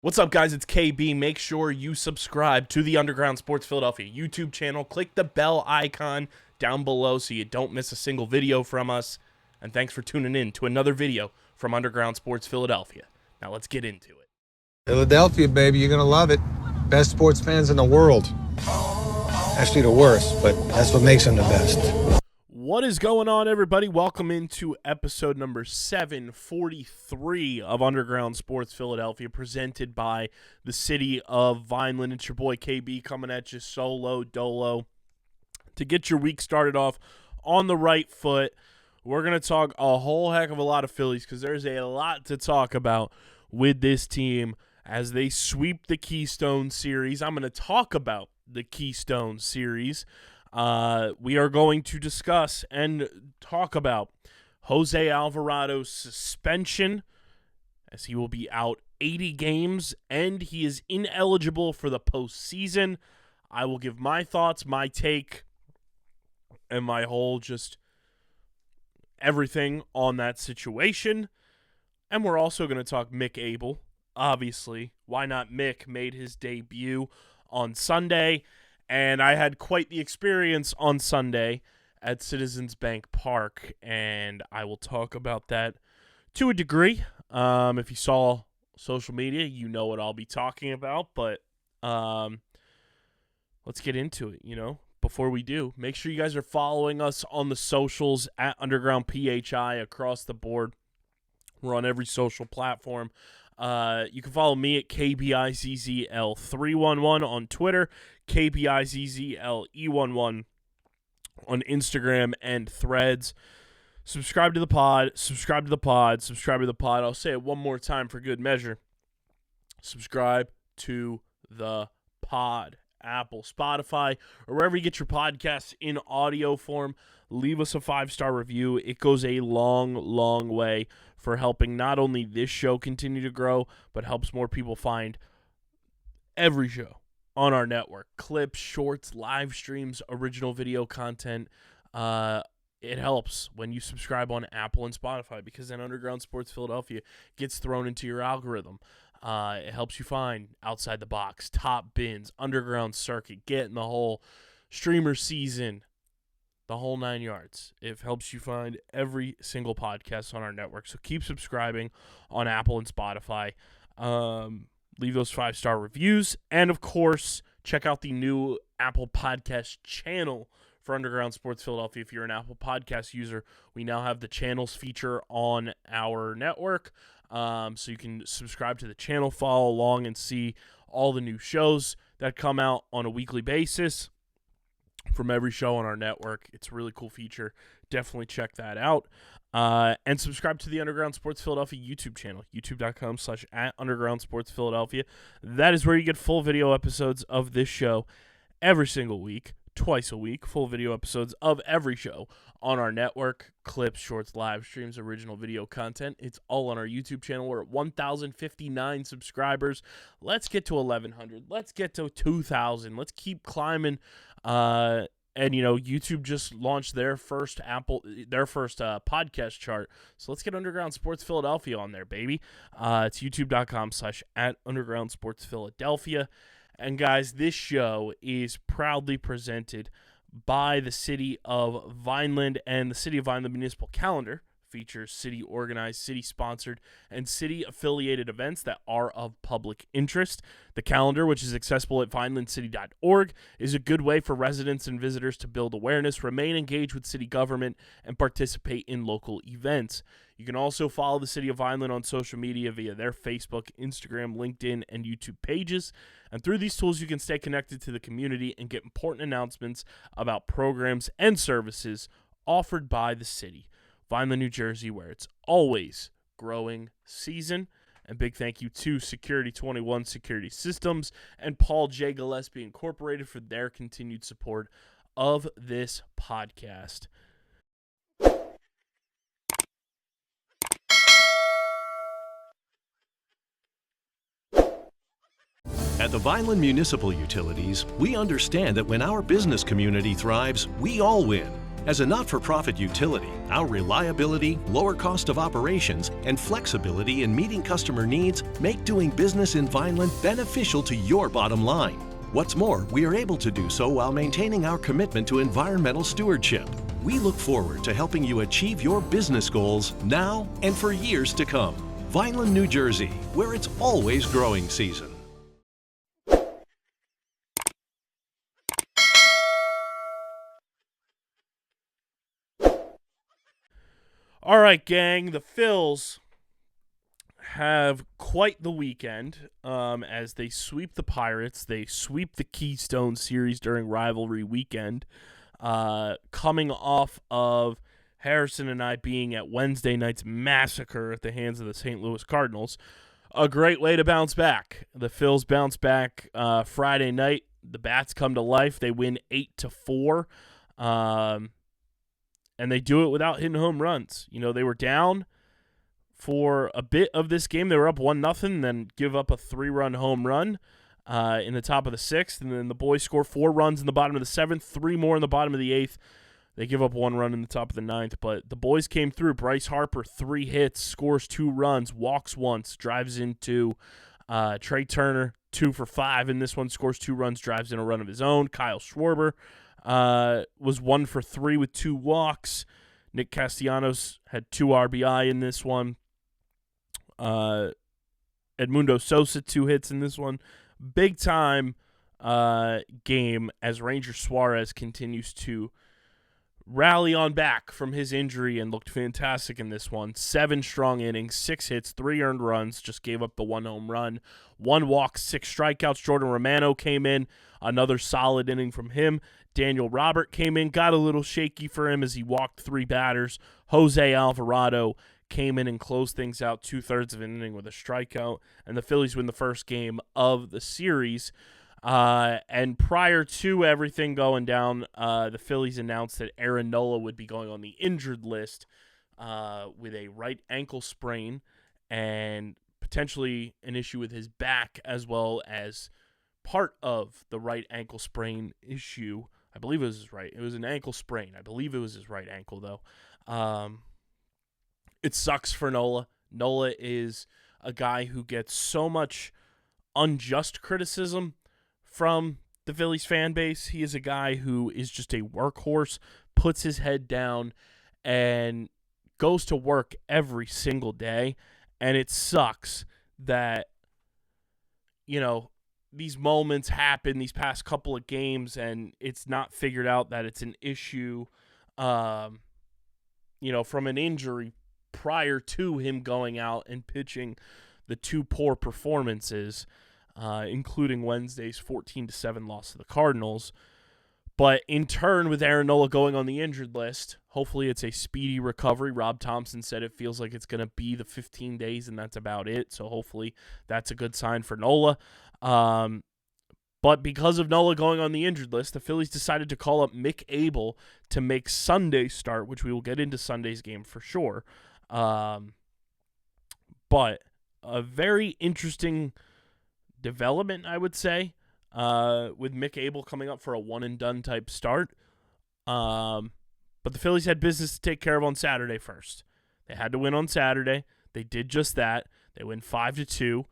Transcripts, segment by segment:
What's up, guys? It's KB. Make sure you subscribe to the Underground Sports Philadelphia YouTube channel. Click the bell icon down below so you don't miss a single video from us. And thanks for tuning in to another video from Underground Sports Philadelphia. Now let's get into it. Philadelphia, baby, you're going to love it. Best sports fans in the world. Actually, the worst, but that's what makes them the best. What is going on, everybody? Welcome into episode number 743 of Underground Sports Philadelphia, presented by the city of Vineland. It's your boy KB coming at you solo dolo to get your week started off on the right foot. We're going to talk a whole heck of a lot of Phillies because there's a lot to talk about with this team as they sweep the Keystone Series. I'm going to talk about the Keystone Series. We are going to discuss and talk about José Alvarado's suspension, as he will be out 80 games, and he is ineligible for the postseason. I will give my thoughts, my take, and my whole just everything on that situation. And we're also going to talk Mick Abel, obviously. Why not? Mick made his debut on Sunday. And I had quite the experience on Sunday at Citizens Bank Park, and I will talk about that to a degree. If you saw social media, you know what I'll be talking about, but let's get into it, Before we do, make sure you guys are following us on the socials at Underground PHI across the board. We're on every social platform. You can follow me at KBIZZL311 on Twitter, KBIZZLE11 on Instagram and Threads. Subscribe to the pod, subscribe to the pod, subscribe to the pod. I'll say it one more time for good measure. Subscribe to the pod. Apple, Spotify, or wherever you get your podcasts in audio form. Leave us a 5-star review. It goes a long, long way for helping not only this show continue to grow, but helps more people find every show on our network. Clips, shorts, live streams, original video content. It helps when you subscribe on Apple and Spotify because then Underground Sports Philadelphia gets thrown into your algorithm. It helps you find Outside the Box, Top Bins, Underground Circuit, Get in the Hole, Streamer Season, the whole 9 yards. It helps you find every single podcast on our network. So keep subscribing on Apple and Spotify. Leave those 5-star reviews. And, of course, check out the new Apple Podcast channel for Underground Sports Philadelphia. If you're an Apple Podcast user, we now have the channels feature on our network. So you can subscribe to the channel, follow along, and see all the new shows that come out on a weekly basis from every show on our network. It's a really cool feature. Definitely check that out. And subscribe to the Underground Sports Philadelphia YouTube channel, youtube.com/@Underground Sports Philadelphia. That is where you get full video episodes of this show every single week. Twice a week, full video episodes of every show on our network, clips, shorts, live streams, original video content. It's all on our YouTube channel. We're at 1,059 subscribers. Let's get to 1,100. Let's get to 2,000. Let's keep climbing. And YouTube just launched their first podcast chart. So let's get Underground Sports Philadelphia on there, baby. It's youtube.com/@Underground Sports Philadelphia. And, guys, this show is proudly presented by the City of Vineland, and the City of Vineland Municipal Calendar features city-organized, city-sponsored, and city-affiliated events that are of public interest. The calendar, which is accessible at vinelandcity.org, is a good way for residents and visitors to build awareness, remain engaged with city government, and participate in local events. You can also follow the City of Vineland on social media via their Facebook, Instagram, LinkedIn, and YouTube pages. And through these tools, you can stay connected to the community and get important announcements about programs and services offered by the city. Vineland, New Jersey, where it's always growing season. And big thank you to Security 21 Security Systems and Paul J. Gillespie Incorporated for their continued support of this podcast. At the Vineland Municipal Utilities, we understand that when our business community thrives, we all win. As a not-for-profit utility, our reliability, lower cost of operations, and flexibility in meeting customer needs make doing business in Vineland beneficial to your bottom line. What's more, we are able to do so while maintaining our commitment to environmental stewardship. We look forward to helping you achieve your business goals now and for years to come. Vineland, New Jersey, where it's always growing season. All right, gang, the Phils have quite the weekend as they sweep the Pirates. They sweep the Keystone Series during Rivalry Weekend, coming off of Harrison and I being at Wednesday night's massacre at the hands of the St. Louis Cardinals. A great way to bounce back. The Phils bounce back Friday night. The Bats come to life. They win 8-4. And they do it without hitting home runs. You know, they were down for a bit of this game. They were up 1-0, then give up a 3-run home run in the top of the 6th. And then the boys score 4 runs in the bottom of the 7th, 3 more in the bottom of the 8th. They give up 1 run in the top of the 9th. But the boys came through. Bryce Harper, 3 hits, scores 2 runs, walks once, drives into Trey Turner, 2 for 5 in this one, scores 2 runs, drives in a run of his own. Kyle Schwarber was 1 for 3 with 2 walks. Nick Castellanos had 2 RBI in this one. Edmundo Sosa, 2 hits in this one. Big time game as Ranger Suarez continues to rally on back from his injury and looked fantastic in this one. 7 strong innings, 6 hits, 3 earned runs, just gave up the 1 home run. 1 walk, 6 strikeouts. Jordan Romano came in, another solid inning from him. Daniel Robert came in, got a little shaky for him as he walked 3 batters. José Alvarado came in and closed things out 2/3 of an inning with a strikeout, and the Phillies win the first game of the series. And prior to everything going down, the Phillies announced that Aaron Nola would be going on the injured list with a right ankle sprain and potentially an issue with his back, as well as part of the right ankle sprain issue. I believe it was his right. It was an ankle sprain. I believe it was his right ankle, though. It sucks for Nola. Nola is a guy who gets so much unjust criticism from the Phillies fan base. He is a guy who is just a workhorse, puts his head down, and goes to work every single day. And it sucks that, you know, these moments happen these past couple of games and it's not figured out that it's an issue, you know, from an injury prior to him going out and pitching the 2 poor performances, including Wednesday's 14-7 loss to the Cardinals. But in turn, with Aaron Nola going on the injured list, hopefully it's a speedy recovery. Rob Thompson said it feels like it's going to be the 15 days, and that's about it. So hopefully that's a good sign for Nola. But because of Nola going on the injured list, the Phillies decided to call up Mick Abel to make Sunday's start, which we will get into Sunday's game for sure. But a very interesting development, I would say, with Mick Abel coming up for a one-and-done type start. But the Phillies had business to take care of on Saturday first. They had to win on Saturday. They did just that. They win 5-2.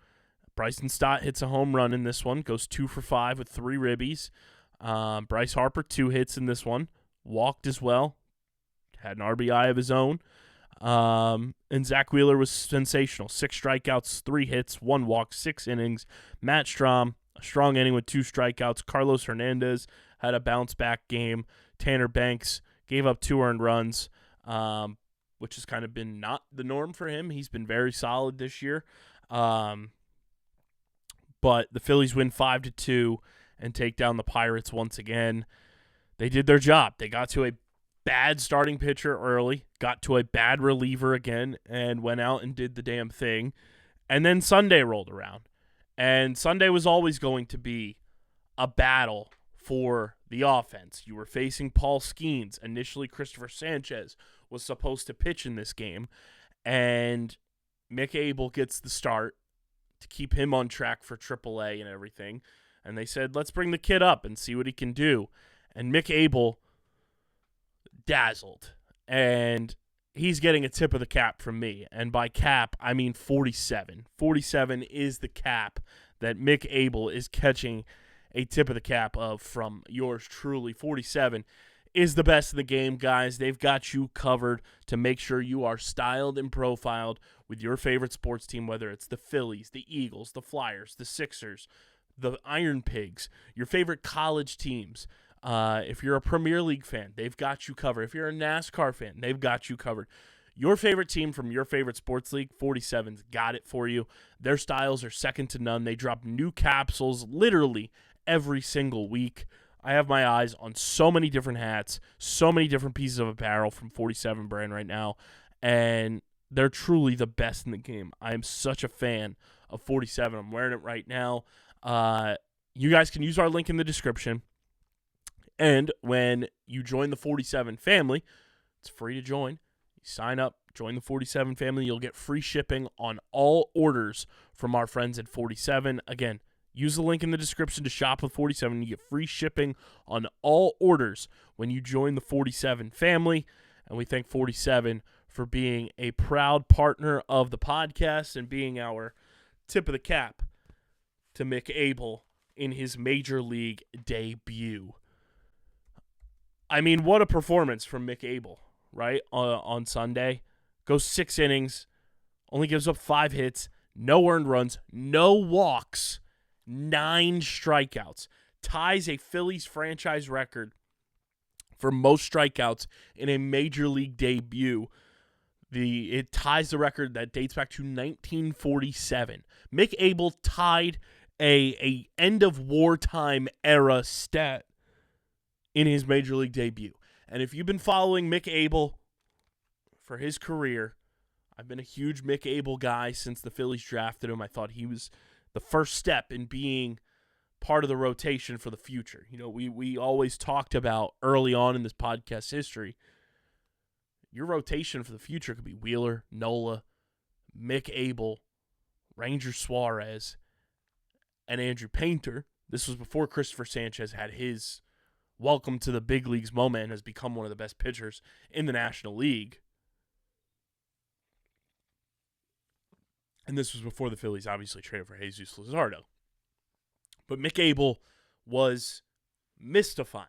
Bryson Stott hits a home run in this one, goes 2 for 5 with 3 ribbies. Bryce Harper, 2 hits in this one, walked as well, had an RBI of his own. And Zach Wheeler was sensational. 6 strikeouts, 3 hits, 1 walk, 6 innings. Matt Strahm, a strong inning with 2 strikeouts. Carlos Hernandez had a bounce-back game. Tanner Banks gave up 2 earned runs, which has kind of been not the norm for him. He's been very solid this year. But the Phillies win 5-2 and take down the Pirates once again. They did their job. They got to a bad starting pitcher early, got to a bad reliever again, and went out and did the damn thing. And then Sunday rolled around. And Sunday was always going to be a battle for the offense. You were facing Paul Skeens. Initially, Christopher Sanchez was supposed to pitch in this game. And Mick Abel gets the start to keep him on track for AAA and everything. And they said, let's bring the kid up and see what he can do. And Mick Abel dazzled. And he's getting a tip of the cap from me. And by cap, I mean 47. 47 is the cap that Mick Abel is catching a tip of the cap of from yours truly. 47 is the best in the game, guys. They've got you covered to make sure you are styled and profiled with your favorite sports team, whether it's the Phillies, the Eagles, the Flyers, the Sixers, the Iron Pigs, your favorite college teams. If you're a Premier League fan, they've got you covered. If you're a NASCAR fan, they've got you covered. Your favorite team from your favorite sports league, 47's got it for you. Their styles are second to none. They drop new capsules literally every single week. I have my eyes on so many different hats, so many different pieces of apparel from 47 brand right now, and they're truly the best in the game. I am such a fan of 47. I'm wearing it right now. You guys can use our link in the description, and when you join the 47 family, it's free to join. You sign up, join the 47 family, you'll get free shipping on all orders from our friends at 47. Again, use the link in the description to shop with 47. You get free shipping on all orders when you join the 47 family. And we thank 47 for being a proud partner of the podcast and being our tip of the cap to Mick Abel in his major league debut. I mean, what a performance from Mick Abel, right? On Sunday. Goes 6 innings, only gives up 5 hits, no earned runs, no walks, 9 strikeouts, ties a Phillies franchise record for most strikeouts in a major league debut. It ties the record that dates back to 1947. Mick Abel tied a end of wartime era stat in his major league debut. And if you've been following Mick Abel for his career, I've been a huge Mick Abel guy since the Phillies drafted him. I thought he was the first step in being part of the rotation for the future. You know, we always talked about early on in this podcast history, your rotation for the future could be Wheeler, Nola, Mick Abel, Ranger Suarez, and Andrew Painter. This was before Christopher Sanchez had his welcome to the big leagues moment and has become one of the best pitchers in the National League. And this was before the Phillies obviously traded for Jesus Luzardo. But Mick Abel was mystifying,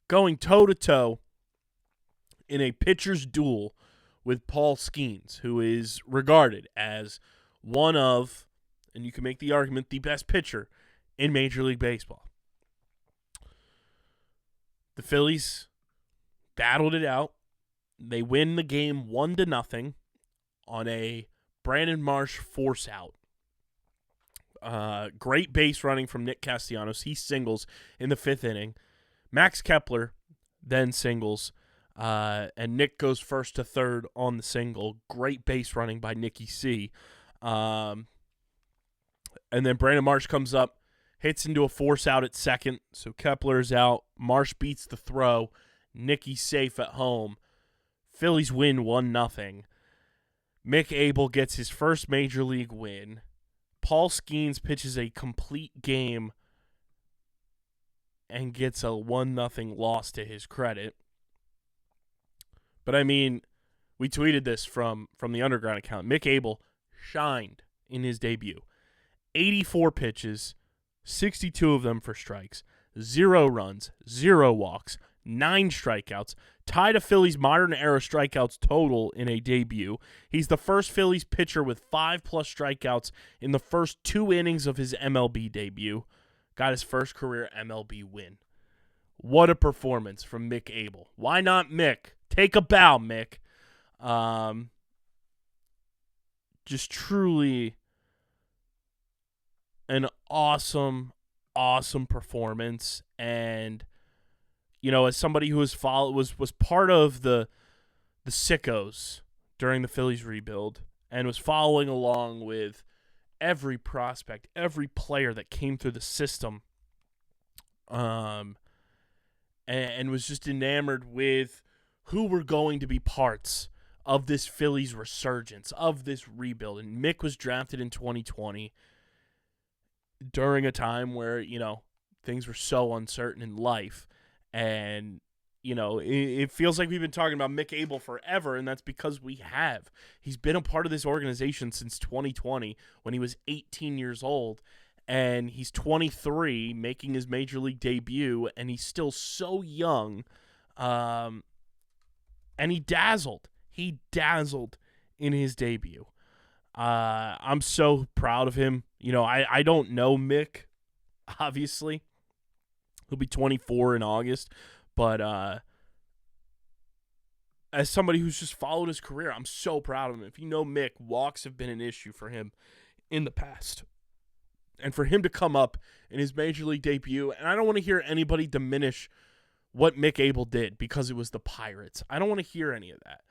going toe-to-toe in a pitcher's duel with Paul Skeens, who is regarded as one of, and you can make the argument, the best pitcher in Major League Baseball. The Phillies battled it out. They win the game 1-0 on a Brandon Marsh force out. Great base running from Nick Castellanos. He singles in the 5th inning. Max Kepler then singles, and Nick goes first to third on the single. Great base running by Nicky C. And then Brandon Marsh comes up, hits into a force out at second, so Kepler's out. Marsh beats the throw. Nicky's safe at home. Phillies win 1-0. Mick Abel gets his first major league win. Paul Skeens pitches a complete game and gets a 1-0 loss to his credit. But I mean, we tweeted this from the Underground account. Mick Abel shined in his debut. 84 pitches, 62 of them for strikes, 0 runs, 0 walks, 9 strikeouts, tied a Phillies modern-era strikeouts total in a debut. He's the first Phillies pitcher with 5+ strikeouts in the first 2 innings of his MLB debut. Got his first career MLB win. What a performance from Mick Abel. Why not Mick? Take a bow, Mick. Just truly an awesome performance. And you know, as somebody who was part of the sickos during the Phillies rebuild and was following along with every prospect, every player that came through the system, and was just enamored with who were going to be parts of this Phillies resurgence, of this rebuild. And Mick was drafted in 2020 during a time where, you know, things were so uncertain in life. And it feels like we've been talking about Mick Abel forever, and that's because we have. He's been a part of this organization since 2020 when he was 18 years old, and he's 23 making his major league debut, and he's still so young, and he dazzled. He dazzled in his debut. I'm so proud of him. I don't know Mick, obviously. He'll be 24 in August. But as somebody who's just followed his career, I'm so proud of him. If you know Mick, walks have been an issue for him in the past. And for him to come up in his major league debut, and I don't want to hear anybody diminish what Mick Abel did because it was the Pirates. I don't want to hear any of that.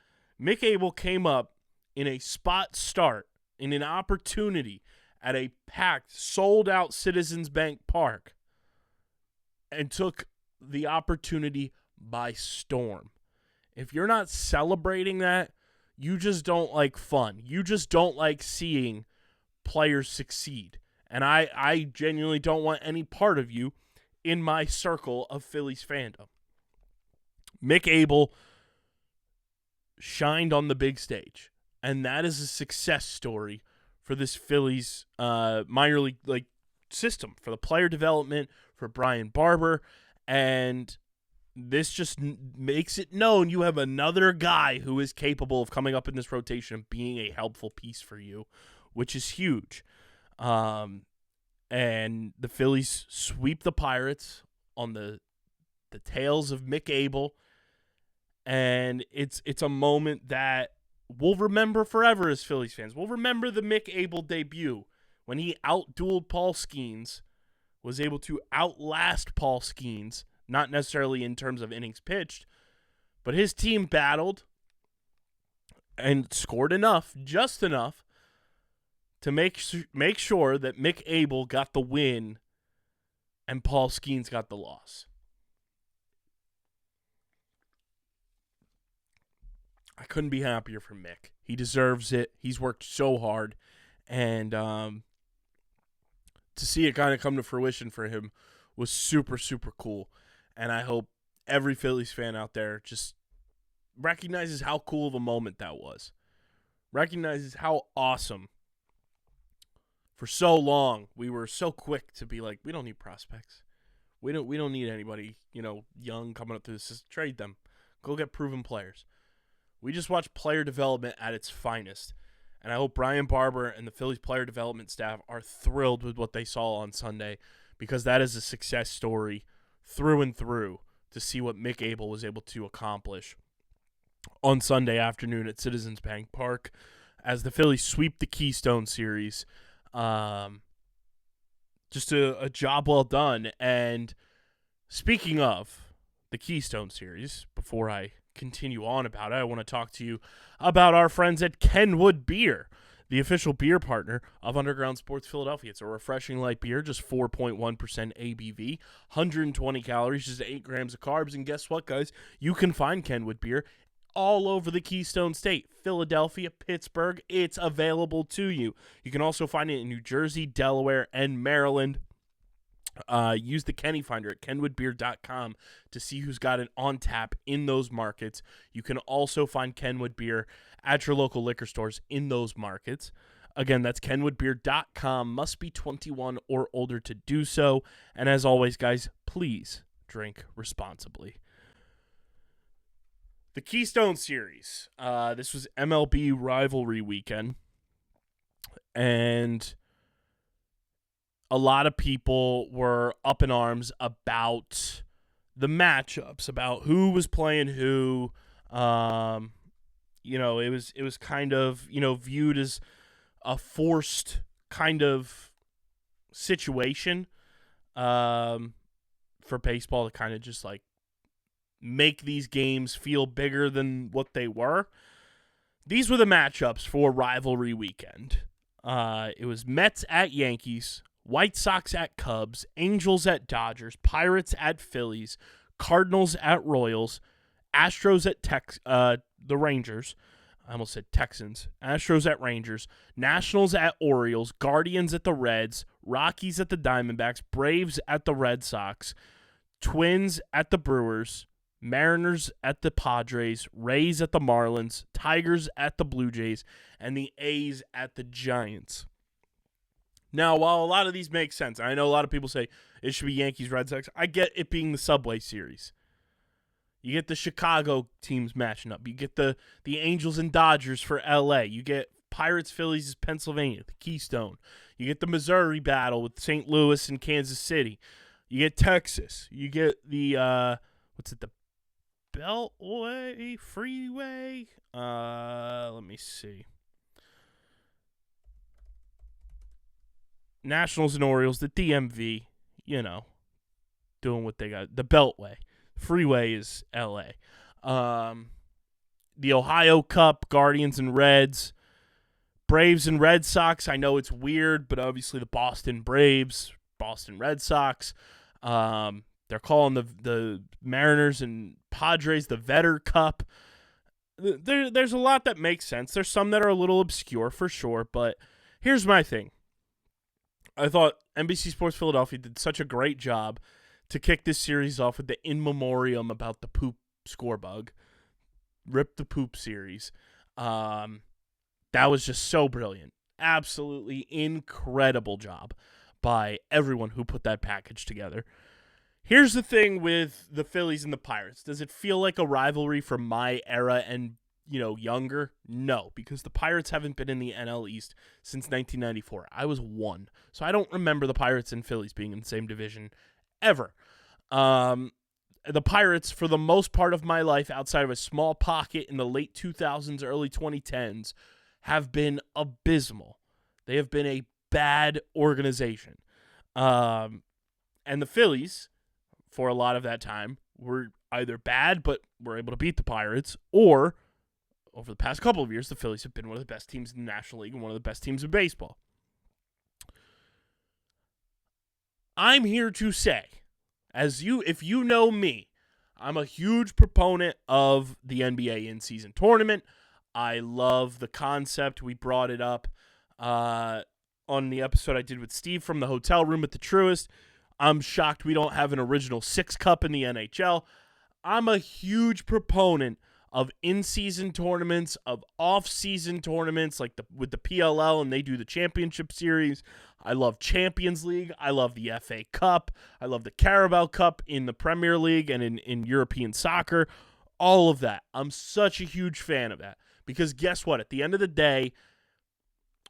Mick Abel came up in a spot start, in an opportunity at a packed, sold-out Citizens Bank Park, and took the opportunity by storm. If you're not celebrating that, you just don't like fun. You just don't like seeing players succeed. And I genuinely don't want any part of you in my circle of Phillies fandom. Mick Abel shined on the big stage, and that is a success story for this Phillies minor league system, for the player development, for Brian Barber. And this just makes it known you have another guy who is capable of coming up in this rotation and being a helpful piece for you, which is huge. And the Phillies sweep the Pirates on the tails of Mick Abel. And it's a moment that we'll remember forever as Phillies fans. We'll remember the Mick Abel debut when he outdueled Paul Skeens, was able to outlast Paul Skeens, not necessarily in terms of innings pitched, but his team battled and scored enough, just enough, to make sure that Mick Abel got the win and Paul Skeens got the loss. I couldn't be happier for Mick. He deserves it. He's worked so hard, and to see it kind of come to fruition for him was super, super cool. And I hope every Phillies fan out there just recognizes how cool of a moment that was. Recognizes how awesome. For so long, we were so quick to be like, we don't need prospects. We don't need anybody, young coming up through this system. Trade them. Go get proven players. We just watched player development at its finest. And I hope Brian Barber and the Phillies player development staff are thrilled with what they saw on Sunday, because that is a success story through and through to see what Mick Abel was able to accomplish on Sunday afternoon at Citizens Bank Park as the Phillies sweep the Keystone Series. Just a job well done. And speaking of the Keystone Series, before I continue on about it, I want to talk to you about our friends at Kenwood Beer, the official beer partner of Underground Sports Philadelphia. It's a refreshing light beer, just 4.1% ABV, 120 calories, just 8 grams of carbs. And guess what, guys? You can find Kenwood Beer all over the Keystone State, Philadelphia, Pittsburgh. It's available to you. You can also find it in New Jersey, Delaware, and Maryland. Use the Kenny Finder at kenwoodbeer.com to see who's got it on tap in those markets. You can also find Kenwood Beer at your local liquor stores in those markets. Again, that's kenwoodbeer.com. Must be 21 or older to do so. And as always, guys, please drink responsibly. The Keystone Series. This was MLB Rivalry Weekend. And a lot of people were up in arms about the matchups, about who was playing who. It was kind of, viewed as a forced kind of situation for baseball to kind of just like make these games feel bigger than what they were. These were the matchups for Rivalry Weekend. It was Mets at Yankees, White Sox at Cubs, Angels at Dodgers, Pirates at Phillies, Cardinals at Royals, Astros at the Rangers. I almost said Texans. Astros at Rangers, Nationals at Orioles, Guardians at the Reds, Rockies at the Diamondbacks, Braves at the Red Sox, Twins at the Brewers, Mariners at the Padres, Rays at the Marlins, Tigers at the Blue Jays, and the A's at the Giants. Now, while a lot of these make sense, I know a lot of people say it should be Yankees, Red Sox. I get it being the Subway Series. You get the Chicago teams matching up. You get the Angels and Dodgers for L.A. You get Pirates, Phillies, Pennsylvania, the Keystone. You get the Missouri battle with St. Louis and Kansas City. You get Texas. You get the, the Beltway Freeway? Let me see. Nationals and Orioles, the DMV, doing what they got. The Beltway. Freeway is L.A. The Ohio Cup, Guardians and Reds. Braves and Red Sox. I know it's weird, but obviously the Boston Braves, Boston Red Sox. They're calling the Mariners and Padres the Vetter Cup. There's a lot that makes sense. There's some that are a little obscure for sure, but here's my thing. I thought NBC Sports Philadelphia did such a great job to kick this series off with the in memoriam about the poop score bug. Rip the poop series. That was just so brilliant. Absolutely incredible job by everyone who put that package together. Here's the thing with the Phillies and the Pirates. Does it feel like a rivalry from my era and, younger? No, because the Pirates haven't been in the NL East since 1994. I was 1, so I don't remember the Pirates and Phillies being in the same division ever. The Pirates, for the most part of my life, outside of a small pocket in the late 2000s, early 2010s, have been abysmal. They have been a bad organization. And the Phillies, for a lot of that time, were either bad but were able to beat the Pirates, or over the past couple of years, the Phillies have been one of the best teams in the National League and one of the best teams in baseball. I'm here to say, if you know me, I'm a huge proponent of the NBA in-season tournament. I love the concept. We brought it up on the episode I did with Steve from the hotel room at the Truist. I'm shocked we don't have an original 6 Cup in the NHL. I'm a huge proponent of in-season tournaments, of off-season tournaments, like with the PLL, and they do the championship series. I love Champions League. I love the FA Cup. I love the Carabao Cup in the Premier League and in European soccer. All of that. I'm such a huge fan of that. Because guess what? At the end of the day,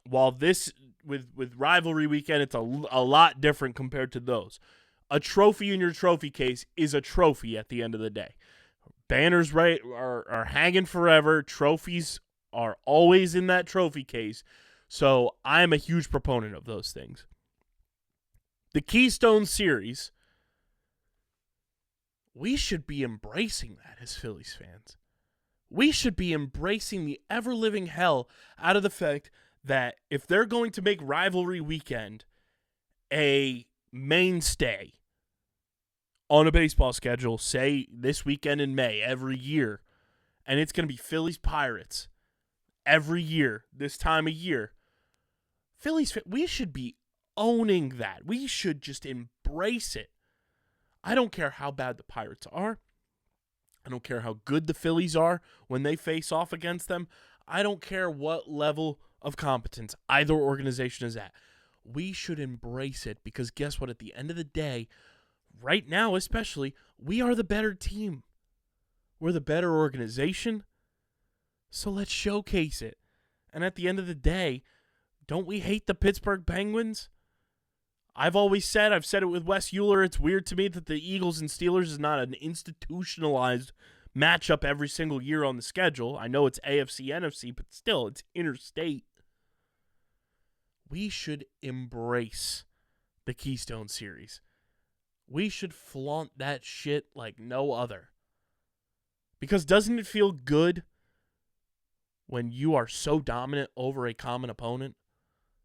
while this, with Rivalry Weekend, it's a lot different compared to those. A trophy in your trophy case is a trophy at the end of the day. Banners are hanging forever. Trophies are always in that trophy case. So I'm a huge proponent of those things. The Keystone Series, we should be embracing that as Phillies fans. We should be embracing the ever-living hell out of the fact that if they're going to make Rivalry Weekend a mainstay on a baseball schedule, say this weekend in May every year, and it's going to be Phillies Pirates every year, this time of year, Phillies, we should be owning that. We should just embrace it. I don't care how bad the Pirates are. I don't care how good the Phillies are when they face off against them. I don't care what level of competence either organization is at. We should embrace it because guess what? At the end of the day, right now especially, we are the better team. We're the better organization. So let's showcase it. And at the end of the day, don't we hate the Pittsburgh Penguins? I've said it with Wes Euler, it's weird to me that the Eagles and Steelers is not an institutionalized matchup every single year on the schedule. I know it's AFC, NFC, but still, it's interstate. We should embrace the Keystone Series. We should flaunt that shit like no other. Because doesn't it feel good when you are so dominant over a common opponent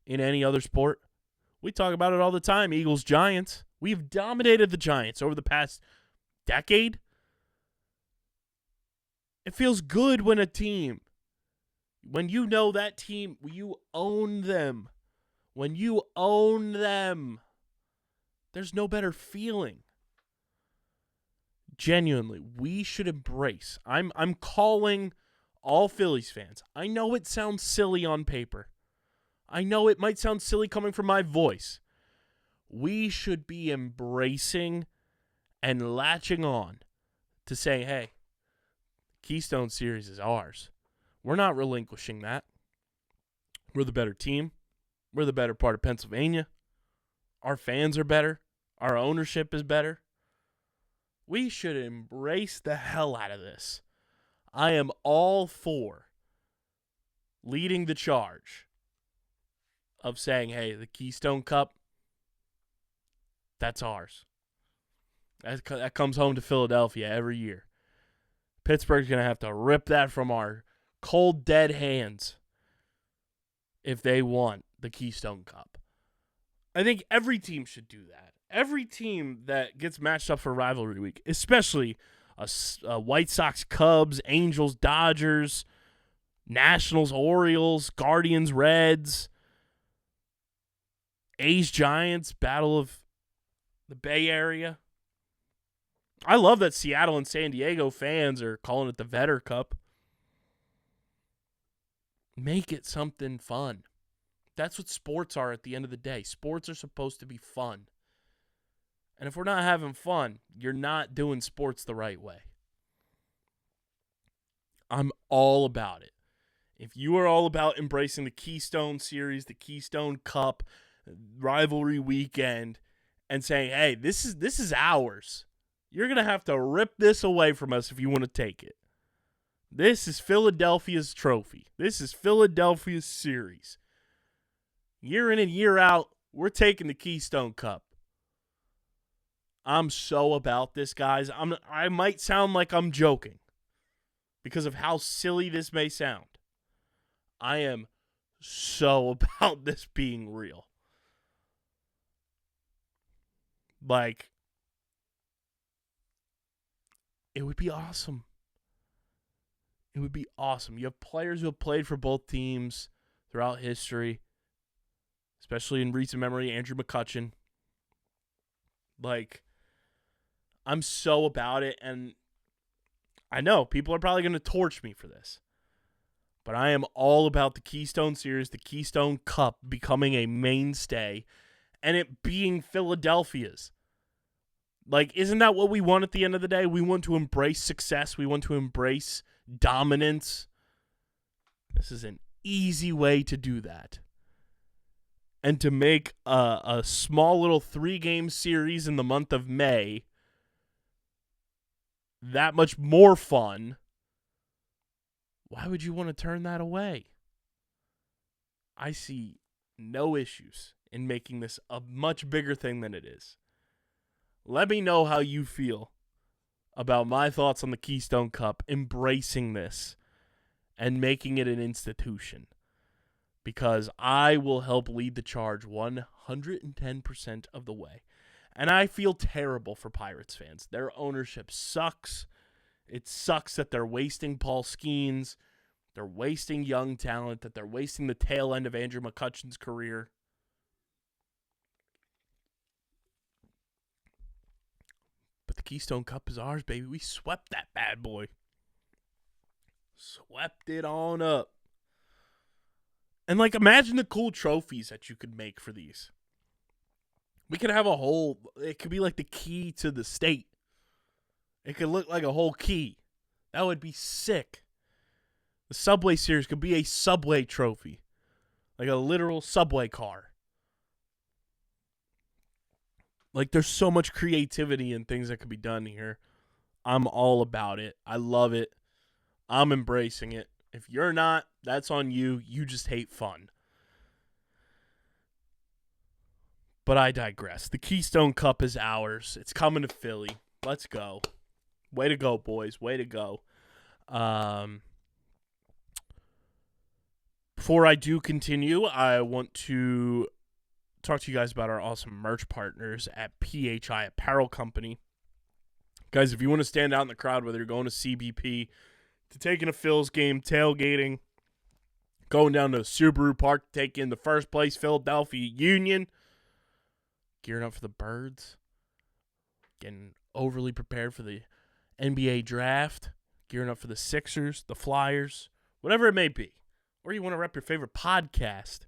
in any other sport? We talk about it all the time, Eagles-Giants. We've dominated the Giants over the past decade. It feels good when when you know that team, you own them. When you own them, there's no better feeling. genuinely, we should embrace. I'm calling all Phillies fans. I know it sounds silly on paper. I know it might sound silly coming from my voice. We should be embracing and latching on to say, hey, Keystone Series is ours. We're not relinquishing that. We're the better team. We're the better part of Pennsylvania. Our fans are better. Our ownership is better. We should embrace the hell out of this. I am all for leading the charge of saying, hey, the Keystone Cup, that's ours. That comes home to Philadelphia every year. Pittsburgh's going to have to rip that from our cold, dead hands if they want the Keystone Cup. I think every team should do that. Every team that gets matched up for Rivalry Week, especially White Sox, Cubs, Angels, Dodgers, Nationals, Orioles, Guardians, Reds, A's, Giants, Battle of the Bay Area. I love that Seattle and San Diego fans are calling it the Vetter Cup. Make it something fun. That's what sports are at the end of the day. Sports are supposed to be fun. And if we're not having fun, you're not doing sports the right way. I'm all about it. If you are all about embracing the Keystone Series, the Keystone Cup, Rivalry Weekend, and saying, hey, this is ours, you're going to have to rip this away from us if you want to take it. This is Philadelphia's trophy. This is Philadelphia's series. Year in and year out, we're taking the Keystone Cup. I'm so about this, guys. I might sound like I'm joking because of how silly this may sound. I am so about this being real. Like, it would be awesome. It would be awesome. You have players who have played for both teams throughout history, especially in recent memory, Andrew McCutchen. Like, I'm so about it, and I know people are probably going to torch me for this, but I am all about the Keystone Series, the Keystone Cup becoming a mainstay, and it being Philadelphia's. Like, isn't that what we want at the end of the day? We want to embrace success. We want to embrace dominance. This is an easy way to do that. And to make a small little 3-game series in the month of May that much more fun, why would you want to turn that away? I see no issues in making this a much bigger thing than it is. Let me know how you feel about my thoughts on the Keystone Cup, embracing this and making it an institution. Because I will help lead the charge 110% of the way. And I feel terrible for Pirates fans. Their ownership sucks. It sucks that they're wasting Paul Skeens. They're wasting young talent. That they're wasting the tail end of Andrew McCutchen's career. But the Keystone Cup is ours, baby. We swept that bad boy. Swept it on up. And, like, imagine the cool trophies that you could make for these. We could have a whole, it could be like the key to the state. It could look like a whole key. That would be sick. The Subway Series could be a Subway trophy. Like a literal Subway car. Like, there's so much creativity and things that could be done here. I'm all about it. I love it. I'm embracing it. If you're not, that's on you. You just hate fun. But I digress. The Keystone Cup is ours. It's coming to Philly. Let's go. Way to go, boys. Way to go. Before I do continue, I want to talk to you guys about our awesome merch partners at PHI Apparel Company. Guys, if you want to stand out in the crowd, whether you're going to CBP, to taking a Phil's game, tailgating, going down to Subaru Park to take in the first place Philadelphia Union, gearing up for the Birds, getting overly prepared for the NBA draft, gearing up for the Sixers, the Flyers, whatever it may be, or you want to rep your favorite podcast,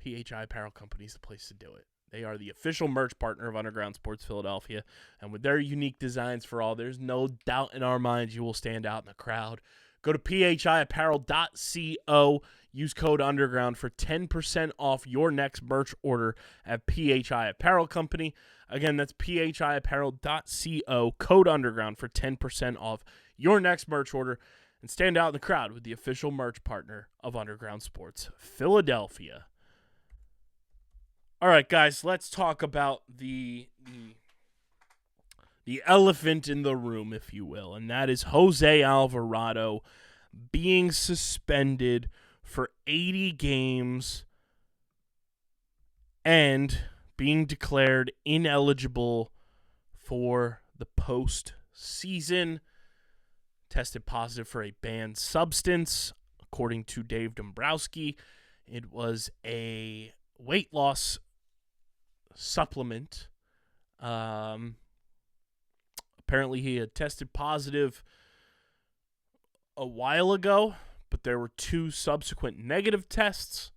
PHI Apparel Company is the place to do it. They are the official merch partner of Underground Sports Philadelphia, and with their unique designs for all, there's no doubt in our minds you will stand out in the crowd. Go to phiapparel.co, use code Underground for 10% off your next merch order at PHI Apparel Company. Again, that's phiapparel.co, code Underground for 10% off your next merch order, and stand out in the crowd with the official merch partner of Underground Sports Philadelphia. All right, guys, let's talk about the elephant in the room, if you will, and that is José Alvarado being suspended for 80 games and being declared ineligible for the postseason. Tested positive for a banned substance, according to Dave Dombrowski. It was a weight loss supplement. Apparently he had tested positive a while ago, but there were 2 subsequent negative tests,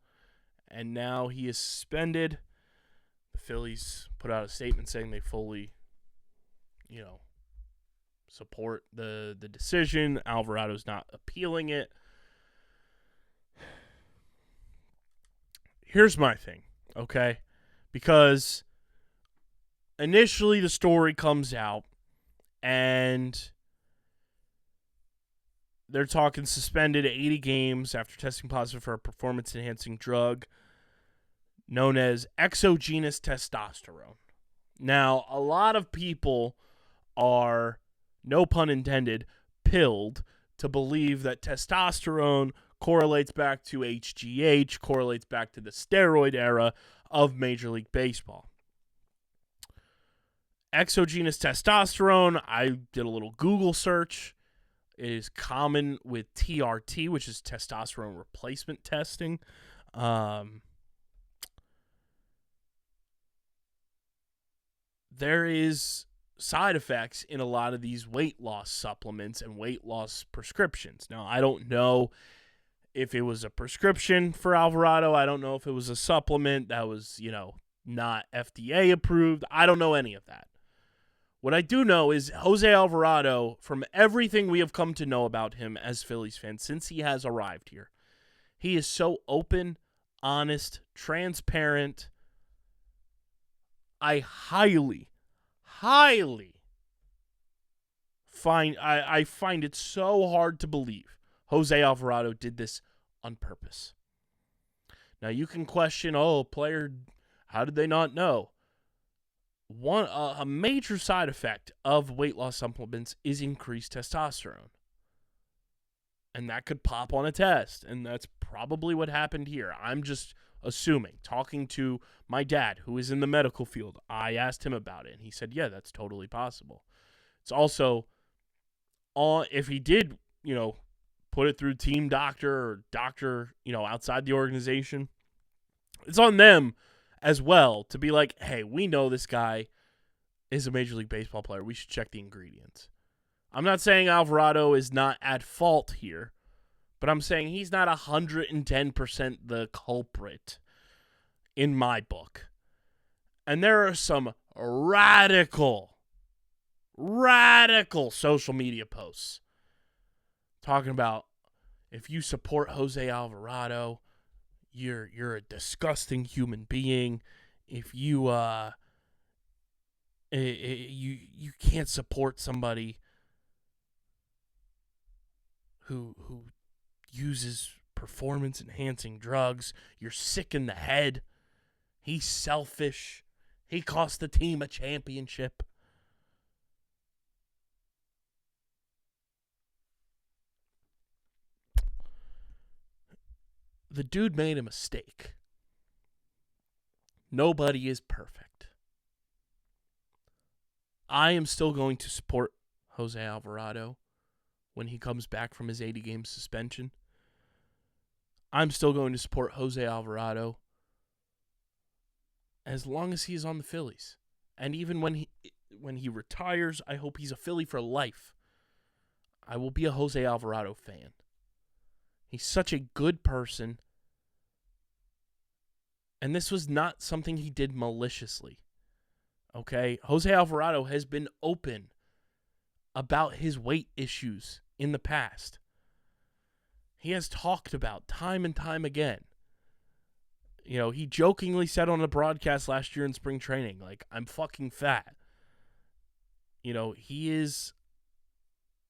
and now he is suspended. The Phillies put out a statement saying they fully, support the decision. Alvarado's not appealing it. Here's my thing, okay? Because initially the story comes out and they're talking suspended 80 games after testing positive for a performance-enhancing drug known as exogenous testosterone. Now, a lot of people are, no pun intended, pilled to believe that testosterone correlates back to HGH, correlates back to the steroid era of Major League Baseball. Exogenous testosterone, I did a little Google search. It is common with TRT, which is testosterone replacement testing. There is side effects in a lot of these weight loss supplements and weight loss prescriptions. Now, I don't know if it was a prescription for Alvarado. I don't know if it was a supplement that was, not FDA approved. I don't know any of that. What I do know is José Alvarado, from everything we have come to know about him as Phillies fans since he has arrived here, he is so open, honest, transparent. I highly find it so hard to believe José Alvarado did this on purpose. Now you can question, player, how did they not know? A major side effect of weight loss supplements is increased testosterone. And that could pop on a test, and that's probably what happened here. I'm just assuming, talking to my dad, who is in the medical field, I asked him about it, and he said, yeah, that's totally possible. It's also, if he did, put it through team doctor or doctor, outside the organization, it's on them as well to be like, hey, we know this guy is a Major League Baseball player. We should check the ingredients. I'm not saying Alvarado is not at fault here, but I'm saying he's not 110% the culprit in my book. And there are some radical social media posts talking about if you support José Alvarado, you're a disgusting human being. If you you can't support somebody who uses performance-enhancing drugs. You're sick in the head. He's selfish. He cost the team a championship. The dude made a mistake. Nobody is perfect. I am still going to support José Alvarado when he comes back from his 80-game suspension. I'm still going to support José Alvarado as long as he's on the Phillies. And even when when he retires, I hope he's a Philly for life. I will be a José Alvarado fan. He's such a good person. And this was not something he did maliciously. Okay? José Alvarado has been open about his weight issues in the past. He has talked about time and time again. You know, he jokingly said on a broadcast last year in spring training, like, I'm fucking fat. You know, he is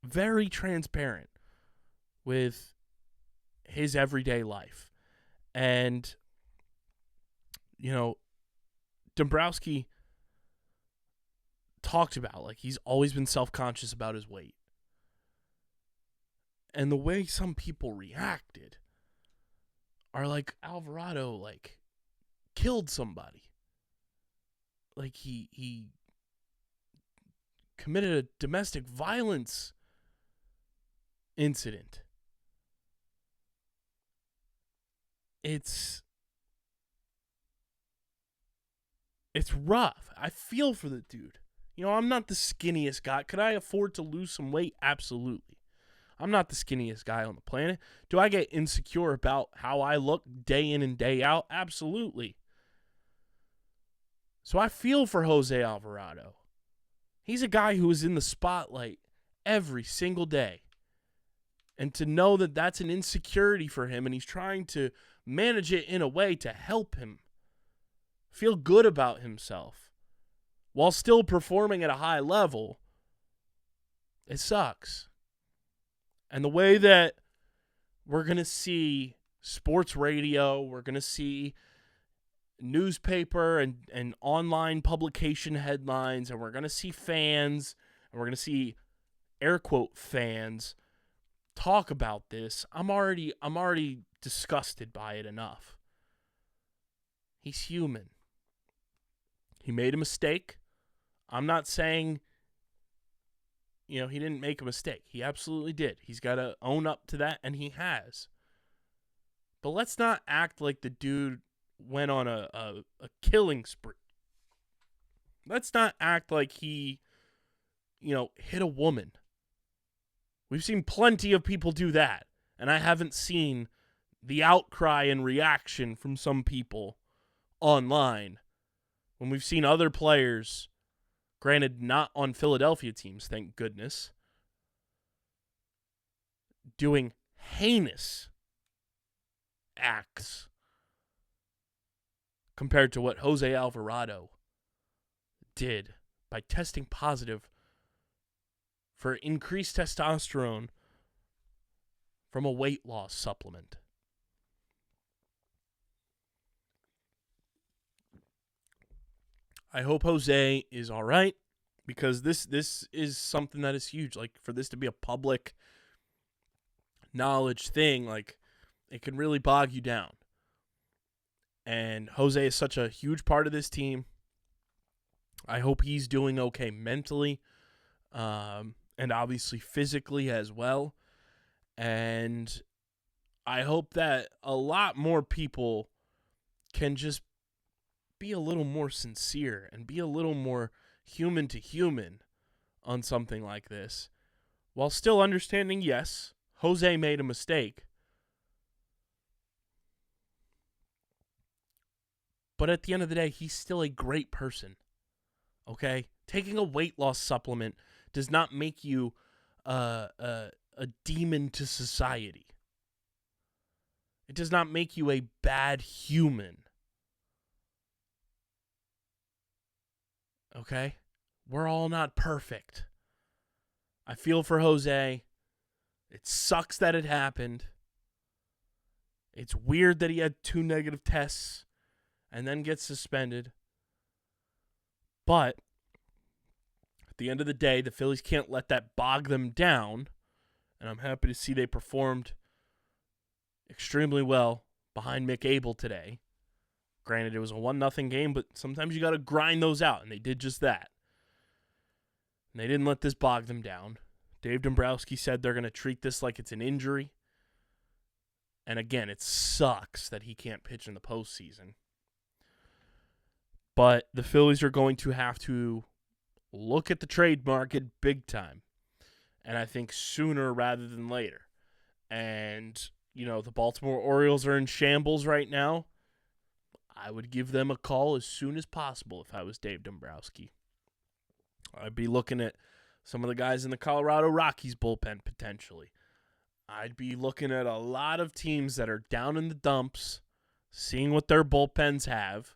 very transparent with his everyday life. And, you know, Dombrowski talked about, like, he's always been self-conscious about his weight. And the way some people reacted are like Alvarado, like, killed somebody. Like, he committed a domestic violence incident. It's rough. I feel for the dude. You know, I'm not the skinniest guy. Could I afford to lose some weight? Absolutely. I'm not the skinniest guy on the planet. Do I get insecure about how I look day in and day out? Absolutely. So I feel for José Alvarado. He's a guy who is in the spotlight every single day. And to know that that's an insecurity for him and he's trying to manage it in a way to help him feel good about himself while still performing at a high level, it sucks. And the way that we're going to see sports radio, we're going to see newspaper and online publication headlines, and we're going to see fans, and we're going to see air quote fans talk about this, I'm already disgusted by it enough. He's human. He made a mistake. I'm not saying, you know, he didn't make a mistake. He absolutely did. He's got to own up to that, and he has. But let's not act like the dude went on a killing spree. Let's not act like he, you know, hit a woman. We've seen plenty of people do that, and I haven't seen the outcry and reaction from some people online when we've seen other players, granted not on Philadelphia teams, thank goodness, doing heinous acts compared to what José Alvarado did by testing positive for increased testosterone from a weight loss supplement. I hope Jose is all right, because this is something that is huge. Like, for this to be a public knowledge thing, like, it can really bog you down. And Jose is such a huge part of this team. I hope he's doing okay mentally, and obviously physically as well. And I hope that a lot more people can just be a little more sincere and be a little more human to human on something like this, while still understanding, yes, Jose made a mistake. But at the end of the day, he's still a great person. Okay? Taking a weight loss supplement does not make you a demon to society. It does not make you a bad human. Okay? We're all not perfect. I feel for Jose. It sucks that it happened. It's weird that he had 2 negative tests and then gets suspended. But at the end of the day, the Phillies can't let that bog them down. And I'm happy to see they performed extremely well behind Mick Abel today. Granted, it was a 1-0 game, but sometimes you got to grind those out, and they did just that. And they didn't let this bog them down. Dave Dombrowski said they're going to treat this like it's an injury. And again, it sucks that he can't pitch in the postseason. But the Phillies are going to have to look at the trade market big time. And I think sooner rather than later. And, the Baltimore Orioles are in shambles right now. I would give them a call as soon as possible if I was Dave Dombrowski. I'd be looking at some of the guys in the Colorado Rockies bullpen potentially. I'd be looking at a lot of teams that are down in the dumps, seeing what their bullpens have,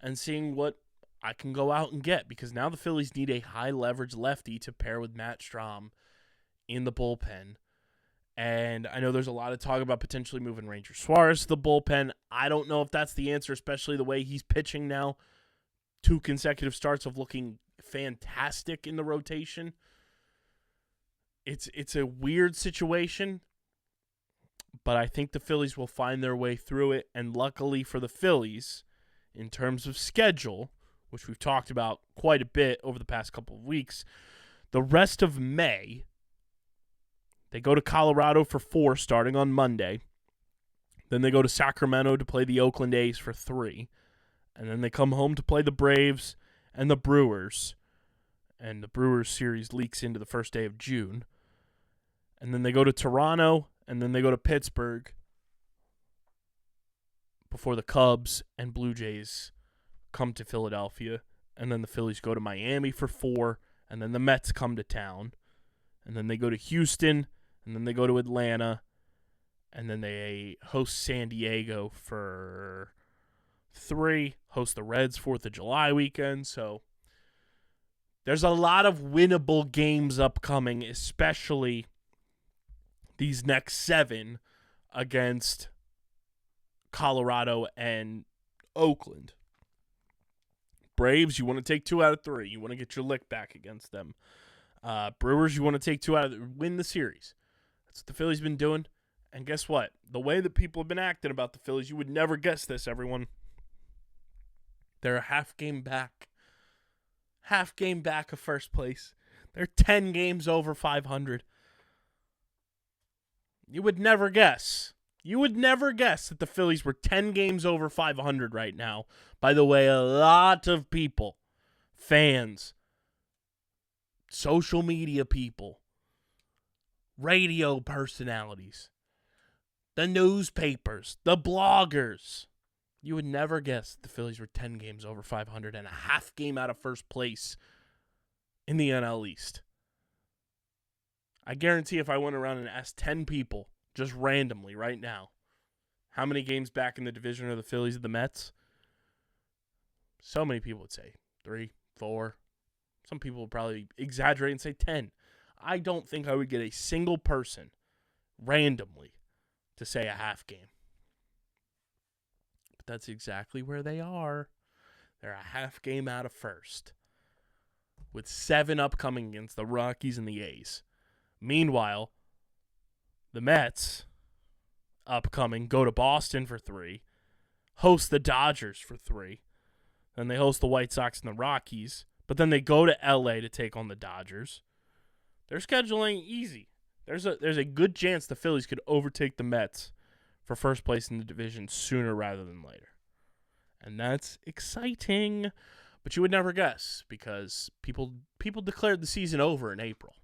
and seeing what I can go out and get, because now the Phillies need a high-leverage lefty to pair with Matt Strahm in the bullpen. And I know there's a lot of talk about potentially moving Ranger Suarez to the bullpen. I don't know if that's the answer, especially the way he's pitching now. 2 consecutive starts of looking fantastic in the rotation. It's a weird situation, but I think the Phillies will find their way through it. And luckily for the Phillies, in terms of schedule, which we've talked about quite a bit over the past couple of weeks, the rest of May, they go to Colorado for 4 starting on Monday. Then they go to Sacramento to play the Oakland A's for 3. And then they come home to play the Braves and the Brewers. And the Brewers series leaks into the first day of June. And then they go to Toronto, and then they go to Pittsburgh before the Cubs and Blue Jays come to Philadelphia. And then the Phillies go to Miami for 4, and then the Mets come to town. And then they go to Houston, and then they go to Atlanta, and then they host San Diego for 3, host the Reds 4th of July weekend. So there's a lot of winnable games upcoming, especially these next 7 against Colorado and Oakland. Braves, you want to take 2 out of 3. You want to get your lick back against them. Brewers, you want to take 2 out of win the series. That's what the Phillies been doing. And guess what? The way that people have been acting about the Phillies, you would never guess this, everyone. They're a half game back. Half game back of first place. They're 10 games over 500. You would never guess. You would never guess that the Phillies were 10 games over 500 right now. By the way, a lot of people, fans, social media people, radio personalities, the newspapers, the bloggers, you would never guess that the Phillies were 10 games over 500 and a half game out of first place in the NL East. I guarantee if I went around and asked 10 people, just randomly right now, how many games back in the division are the Phillies and the Mets? So many people would say 3, 4. Some people would probably exaggerate and say 10. I don't think I would get a single person randomly to say a half game. But that's exactly where they are. They're a half game out of first, with 7 upcoming against the Rockies and the A's. Meanwhile, the Mets, upcoming, go to Boston for 3, host the Dodgers for 3, then they host the White Sox and the Rockies, but then they go to LA to take on the Dodgers. Their scheduling easy. There's a good chance the Phillies could overtake the Mets for first place in the division sooner rather than later. And that's exciting. But you would never guess, because people declared the season over in April.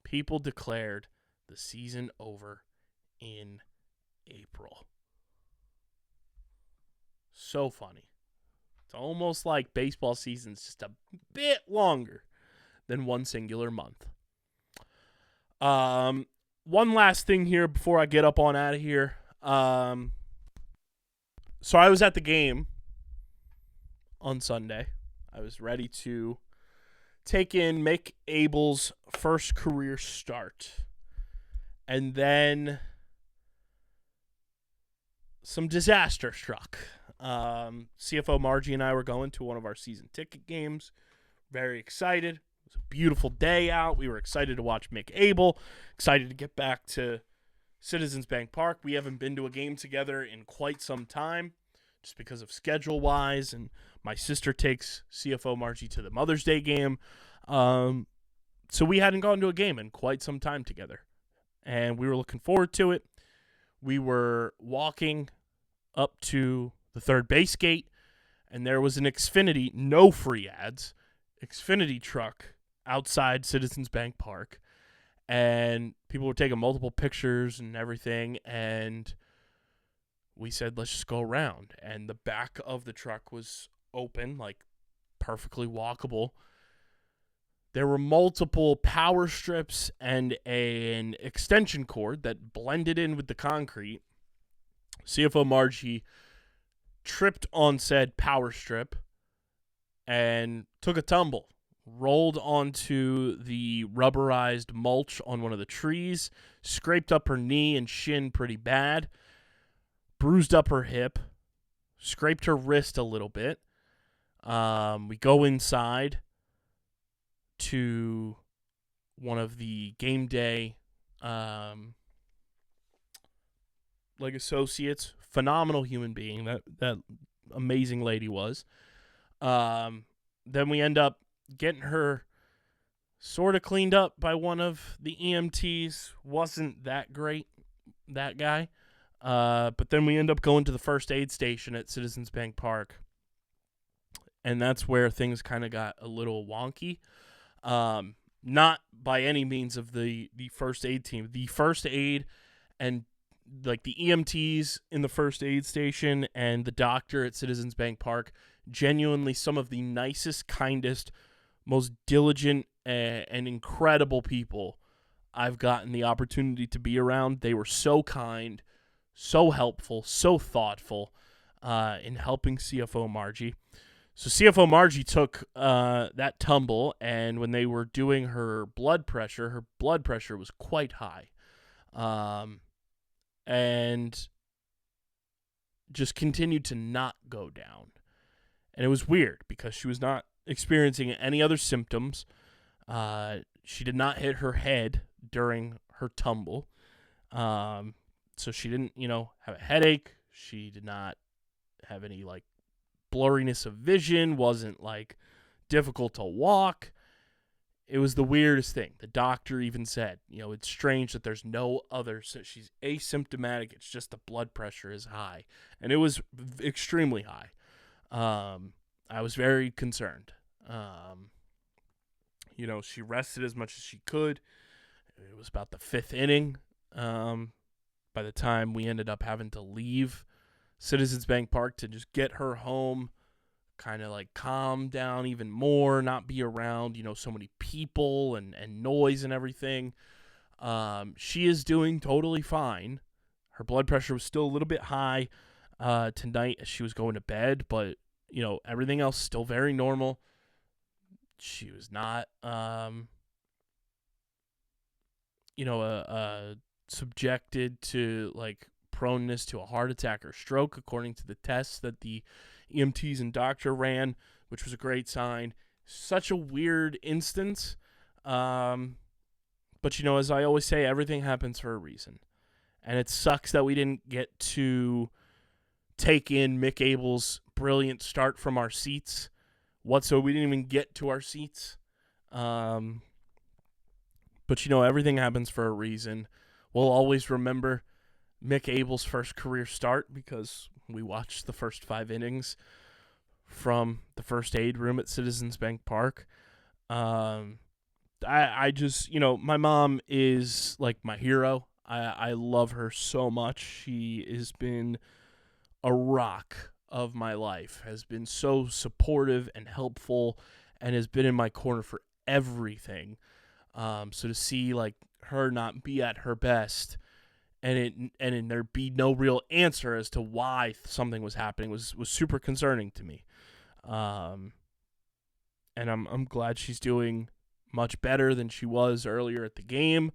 People declared the season over in April. So funny. It's almost like baseball season's just a bit longer than one singular month. One last thing here before I get up on out of here. So I was at the game on Sunday. I was ready to take in Mick Abel's first career start. And then some disaster struck. CFO Margie and I were going to one of our season ticket games. Very excited. It was a beautiful day out. We were excited to watch Mick Abel. Excited to get back to Citizens Bank Park. We haven't been to a game together in quite some time, just because of schedule-wise. And my sister takes CFO Margie to the Mother's Day game. So we hadn't gone to a game in quite some time together. And we were looking forward to it. We were walking up to the third base gate, and there was an Xfinity, no free ads, Xfinity truck outside Citizens Bank Park, and people were taking multiple pictures and everything, and we said, let's just go around. And the back of the truck was open, like perfectly walkable. There were multiple power strips and an extension cord that blended in with the concrete. CFO Margie tripped on said power strip and took a tumble, rolled onto the rubberized mulch on one of the trees, scraped up her knee and shin pretty bad, bruised up her hip, scraped her wrist a little bit. We go inside to one of the game day associates. Phenomenal human being, that amazing lady was. Then we end up getting her sort of cleaned up by one of the EMTs. Wasn't that great, that guy. But then we end up going to the first aid station at Citizens Bank Park. And that's where things kind of got a little wonky. Not by any means of the first aid team. The first aid and like the EMTs in the first aid station and the doctor at Citizens Bank Park, genuinely some of the nicest, kindest, most diligent, and incredible people I've gotten the opportunity to be around. They were so kind, so helpful, so thoughtful in helping CFO Margie. So CFO Margie took that tumble, and when they were doing her blood pressure was quite high. And just continued to not go down. And it was weird because she was not experiencing any other symptoms. She did not hit her head during her tumble. So she didn't, have a headache. She did not have any, blurriness of vision, wasn't, difficult to walk. It was the weirdest thing. The doctor even said, it's strange that there's no other. So she's asymptomatic. It's just the blood pressure is high. And it was extremely high. I was very concerned. She rested as much as she could. It was about the fifth inning. By the time we ended up having to leave Citizens Bank Park to just get her home, kind of calm down even more, not be around, so many people and noise and everything. She is doing totally fine. Her blood pressure was still a little bit high tonight as she was going to bed, but, everything else still very normal. She was not, subjected to, proneness to a heart attack or stroke, according to the tests that the EMTs and doctor ran, which was a great sign. Such a weird instance. But, as I always say, everything happens for a reason. And it sucks that we didn't get to take in Mick Abel's brilliant start from our seats. We didn't even get to our seats. But, everything happens for a reason. We'll always remember Mick Abel's first career start because we watched the first 5 innings from the first aid room at Citizens Bank Park. I just, my mom is my hero. I love her so much. She has been a rock of my life, has been so supportive and helpful, and has been in my corner for everything. So to see her not be at her best and there be no real answer as to why something was happening was super concerning to me. And I'm glad she's doing much better than she was earlier at the game.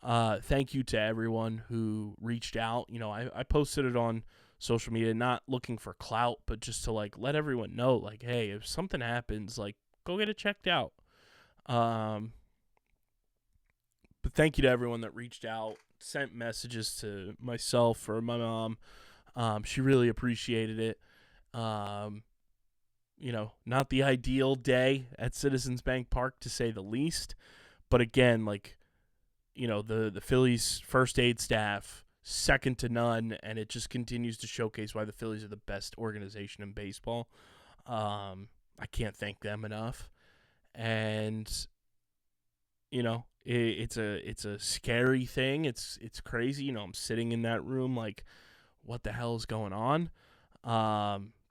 Thank you to everyone who reached out. I posted it on social media, not looking for clout, but just to let everyone know, hey, if something happens, go get it checked out. But thank you to everyone that reached out, sent messages to myself or my mom. She really appreciated it. Not the ideal day at Citizens Bank Park, to say the least. But again, the Phillies first aid staff, second to none, and it just continues to showcase why the Phillies are the best organization in baseball. I can't thank them enough. And it's a scary thing. It's crazy. I'm sitting in that room like, what the hell is going on?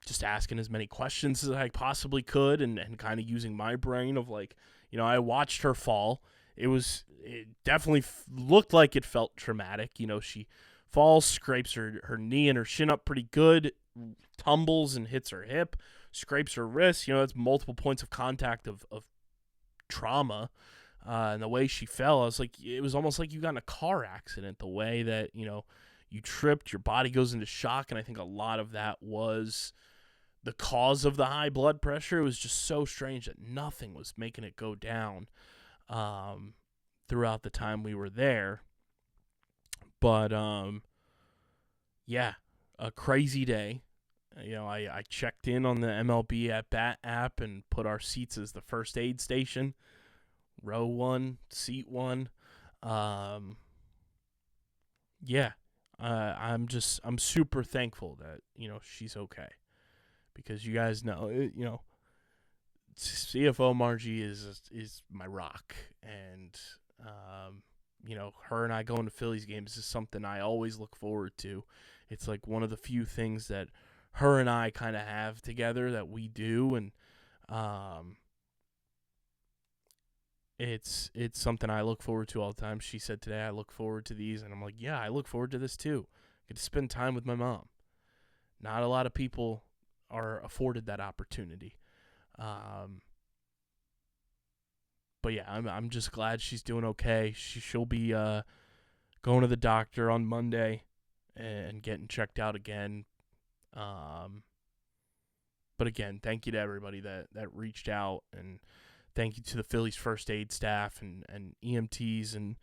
Just asking as many questions as I possibly could, and kind of using my brain of like, I watched her fall. It definitely looked like it felt traumatic. She falls, scrapes her knee and her shin up pretty good, tumbles and hits her hip, scrapes her wrist. It's multiple points of contact of trauma. And the way she fell, I was like, it was almost like you got in a car accident. The way that, you tripped, your body goes into shock. And I think a lot of that was the cause of the high blood pressure. It was just so strange that nothing was making it go down throughout the time we were there. But, yeah, a crazy day. I checked in on the MLB at Bat app and put our seats as the first aid station. Row 1, seat 1. Yeah, I'm super thankful that, she's okay. Because you guys know, CFO Margie is my rock. And, her and I going to Phillies games is something I always look forward to. It's like one of the few things that her and I kind of have together that we do. And, it's something I look forward to all the time. She said today, I look forward to these. And I'm like, yeah, I look forward to this too. I get to spend time with my mom. Not a lot of people are afforded that opportunity. But yeah, I'm just glad she's doing okay. She'll be going to the doctor on Monday and getting checked out again. But again, thank you to everybody that reached out, and thank you to the Phillies first aid staff and EMTs and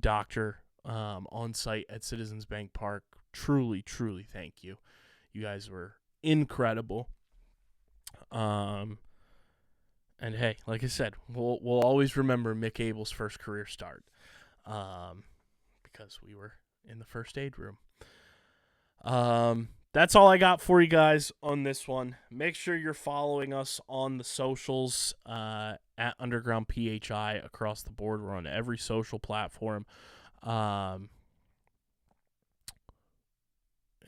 doctor on site at Citizens Bank Park. Truly, truly thank you. You guys were incredible. And hey, like I said, we'll always remember Mick Abel's first career start, because we were in the first aid room. That's all I got for you guys on this one. Make sure you're following us on the socials at Underground PHI across the board. We're on every social platform. It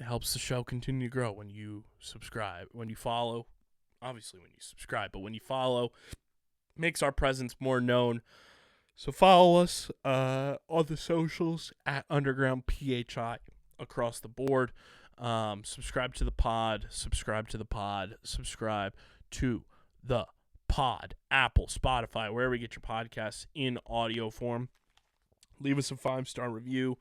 helps the show continue to grow when you subscribe, when you follow. Obviously, when you subscribe, but when you follow, makes our presence more known. So follow us on the socials at Underground PHI across the board. Subscribe to the pod. Subscribe to the pod. Subscribe to the pod. Apple, Spotify, wherever you get your podcasts in audio form. Leave us a 5-star review.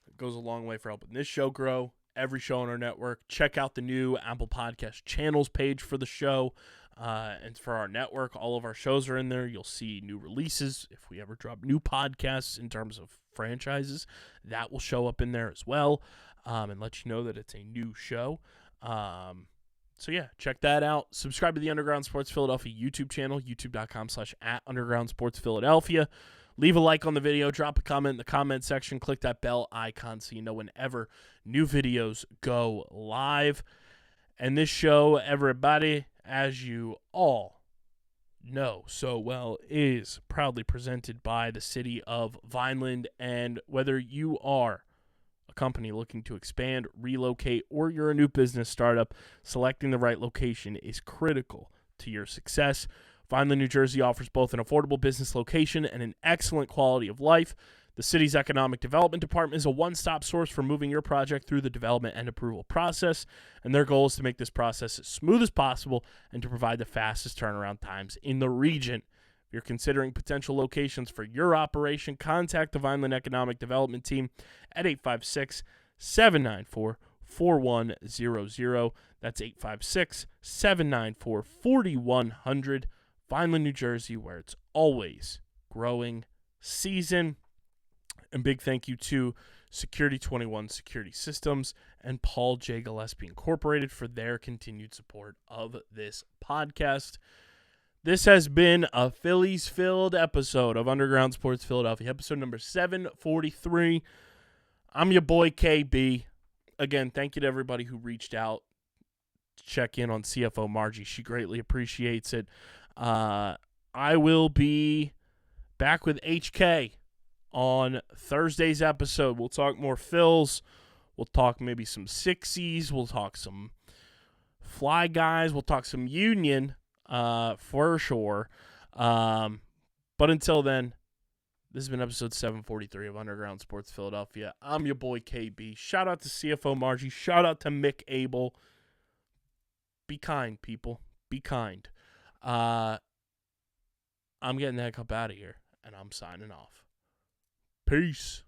It goes a long way for helping this show grow. Every show on our network. Check out the new Apple Podcast channels page for the show and for our network. All of our shows are in there. You'll see new releases. If we ever drop new podcasts in terms of franchises, that will show up in there as well, and let you know that it's a new show. So yeah, check that out. Subscribe to the Underground Sports Philadelphia YouTube channel, youtube.com/@UndergroundSportsPhiladelphia. Leave a like on the video, drop a comment in the comment section, click that bell icon so you know whenever new videos go live. And this show, everybody, as you all know so well, is proudly presented by the city of Vineland. And whether you are a company looking to expand, relocate, or you're a new business startup, selecting the right location is critical to your success. Vineland, New Jersey offers both an affordable business location and an excellent quality of life. The city's economic development department is a one-stop source for moving your project through the development and approval process, and their goal is to make this process as smooth as possible and to provide the fastest turnaround times in the region. If you're considering potential locations for your operation, contact the Vineland Economic Development Team at 856-794-4100. That's 856-794-4100. Vineland, New Jersey, where it's always growing season. And big thank you to Security 21 Security Systems and Paul J. Gillespie Incorporated for their continued support of this podcast. This has been a Phillies-filled episode of Underground Sports Philadelphia, episode number 743. I'm your boy, KB. Again, thank you to everybody who reached out to check in on CFO Margie. She greatly appreciates it. I'm I will be back with HK on Thursday's episode. We'll talk more Phils. We'll talk maybe some 60s. We'll talk some fly guys. We'll talk some Union for sure. But until then, this has been episode 743 of Underground Sports Philadelphia. I'm your boy KB. Shout out to CFO Margie. Shout out to Mick Abel. Be kind, people. Be kind. I'm getting the heck up out of here, and I'm signing off. Peace.